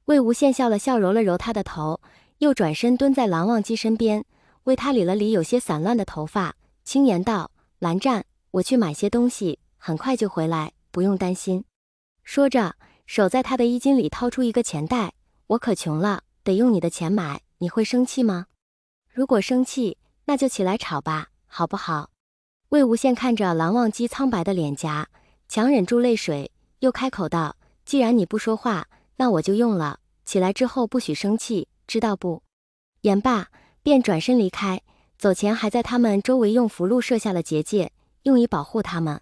魏无羡笑了笑，揉了揉他的头，又转身蹲在蓝忘机身边，为他理了理有些散乱的头发，轻言道：“蓝湛，我去买些东西，很快就回来，不用担心。”说着，手在他的衣襟里掏出一个钱袋：“我可穷了，得用你的钱买，你会生气吗？如果生气，那就起来吵吧，好不好？”魏无羡看着蓝忘机苍白的脸颊，强忍住泪水，又开口道：“既然你不说话，那我就用了。起来之后不许生气，知道不？”言罢，便转身离开，走前还在他们周围用符箓设下了结界，用以保护他们。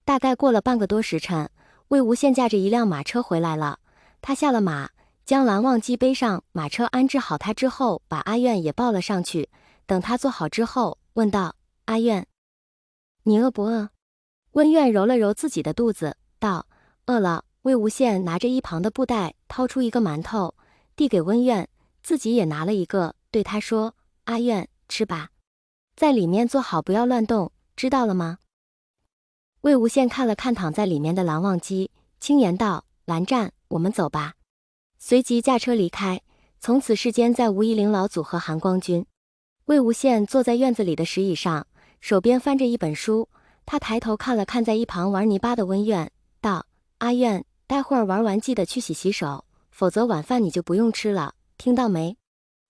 大概过了半个多时辰，魏无羡驾着一辆马车回来了。他下了马，将蓝忘机背上马车，安置好他之后，把阿苑也抱了上去。等他坐好之后，问道：“阿苑，你饿不饿？”温苑揉了揉自己的肚子，道：“饿了。”魏无羡拿着一旁的布袋，掏出一个馒头，递给温苑，自己也拿了一个，对他说：“阿苑，吃吧，在里面坐好，不要乱动，知道了吗？”魏无羡看了看躺在里面的蓝忘机，轻言道：“蓝湛，我们走吧。”随即驾车离开，从此世间再无夷陵老祖和韩光君。魏无羡坐在院子里的石椅上，手边翻着一本书，他抬头看了看在一旁玩泥巴的温苑，道：“阿苑，待会儿玩完记得去洗手，否则晚饭你就不用吃了，听到没？”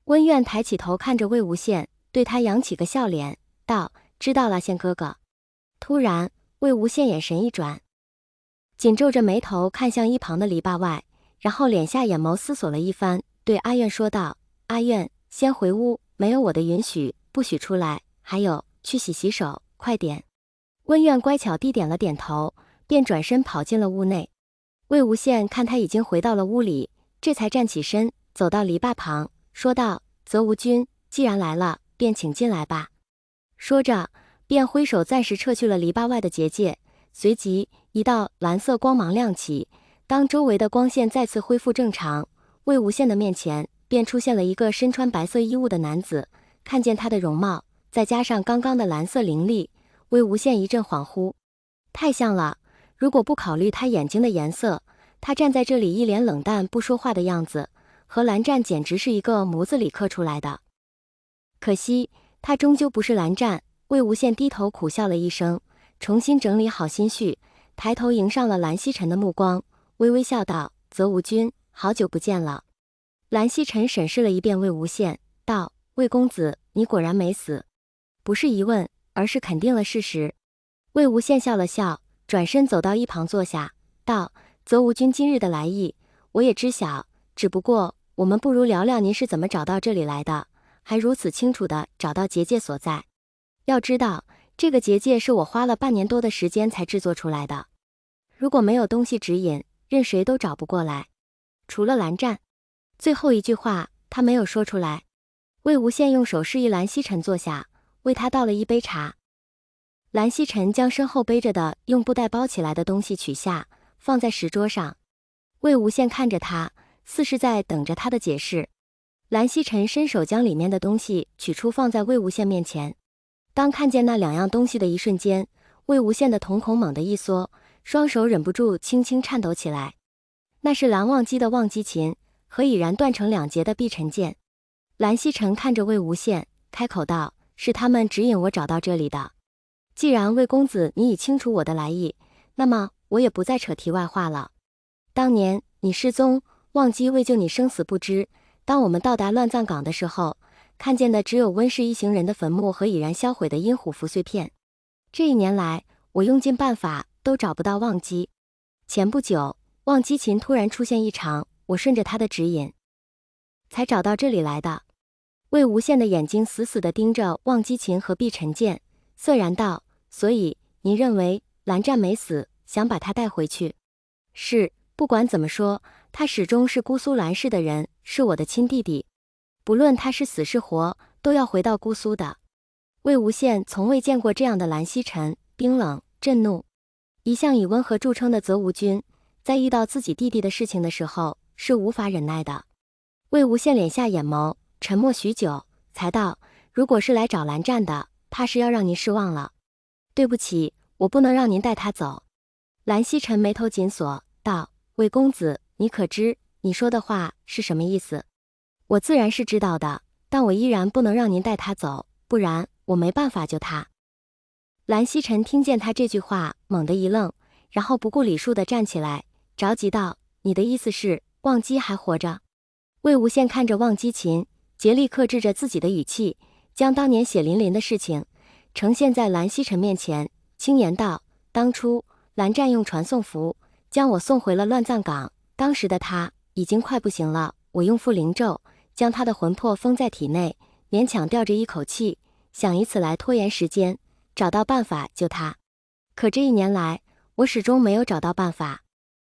温苑抬起头看着魏无羡，对他扬起个笑脸，道：“知道了，羡哥哥。”突然，魏无羡眼神一转，紧皱着眉头看向一旁的篱笆外，然后敛下眼眸思索了一番，对阿苑说道：“阿苑，先回屋，没有我的允许，不许出来。还有，去洗手，快点。”温苑乖巧地点了点头，便转身跑进了屋内。魏无羡看他已经回到了屋里，这才站起身，走到篱笆旁，说道：“泽无君，既然来了，便请进来吧。”说着，便挥手暂时撤去了篱笆外的结界，随即一道蓝色光芒亮起。当周围的光线再次恢复正常，魏无羡的面前便出现了一个身穿白色衣物的男子。看见他的容貌，再加上刚刚的蓝色灵力，魏无羡一阵恍惚，太像了。如果不考虑他眼睛的颜色，他站在这里一脸冷淡不说话的样子，和蓝湛简直是一个模子里刻出来的。可惜他终究不是蓝湛。魏无羡低头苦笑了一声，重新整理好心绪，抬头迎上了蓝曦臣的目光，微微笑道：“泽无君，好久不见了。”蓝曦臣审视了一遍魏无羡，道：“魏公子，你果然没死。”不是疑问，而是肯定了事实。魏无羡笑了笑，转身走到一旁坐下，道：“泽无君今日的来意，我也知晓，只不过我们不如聊聊您是怎么找到这里来的，还如此清楚地找到结界所在。要知道，这个结界是我花了半年多的时间才制作出来的，如果没有东西指引，任谁都找不过来，除了蓝湛。”最后一句话他没有说出来。魏无羡用手示意蓝曦臣坐下，为他倒了一杯茶。蓝曦臣将身后背着的用布袋包起来的东西取下，放在石桌上。魏无羡看着他，似是在等着他的解释。蓝曦臣伸手将里面的东西取出，放在魏无羡面前。当看见那两样东西的一瞬间，魏无羡的瞳孔猛地一缩，双手忍不住轻轻颤抖起来。那是蓝忘机的忘机琴和已然断成两截的碧尘剑。蓝曦臣看着魏无羡，开口道：“是他们指引我找到这里的。既然魏公子你已清楚我的来意，那么我也不再扯题外话了。当年你失踪，忘机为救你生死不知。当我们到达乱葬岗的时候，看见的只有温氏一行人的坟墓和已然销毁的阴虎符碎片。这一年来，我用尽办法都找不到忘机。前不久，忘机琴突然出现异常，我顺着他的指引，才找到这里来的。”魏无羡的眼睛死死地盯着忘机琴和碧尘剑，肃然道：“所以您认为蓝湛没死，想把他带回去？”“是，不管怎么说，他始终是姑苏蓝氏的人，是我的亲弟弟。不论他是死是活，都要回到姑苏的。”魏无羡从未见过这样的蓝曦臣，冰冷震怒。一向以温和著称的泽无君，在遇到自己弟弟的事情的时候，是无法忍耐的。魏无羡敛下眼眸，沉默许久，才道：“如果是来找蓝湛的，怕是要让您失望了。对不起，我不能让您带他走。”蓝曦臣眉头紧锁，道：“魏公子，你可知你说的话是什么意思？我自然是知道的，但我依然不能让您带他走，不然我没办法救他。蓝曦臣听见他这句话，猛地一愣，然后不顾礼数地站起来，着急道：“你的意思是，忘机还活着？”魏无羡看着望基琴，竭力克制着自己的语气，将当年血淋淋的事情呈现在蓝曦臣面前，轻言道：“当初蓝湛用传送符将我送回了乱葬岗，当时的他已经快不行了，我用缚灵咒将他的魂魄封在体内，勉强吊着一口气，想以此来拖延时间，找到办法救他。可这1年来，我始终没有找到办法。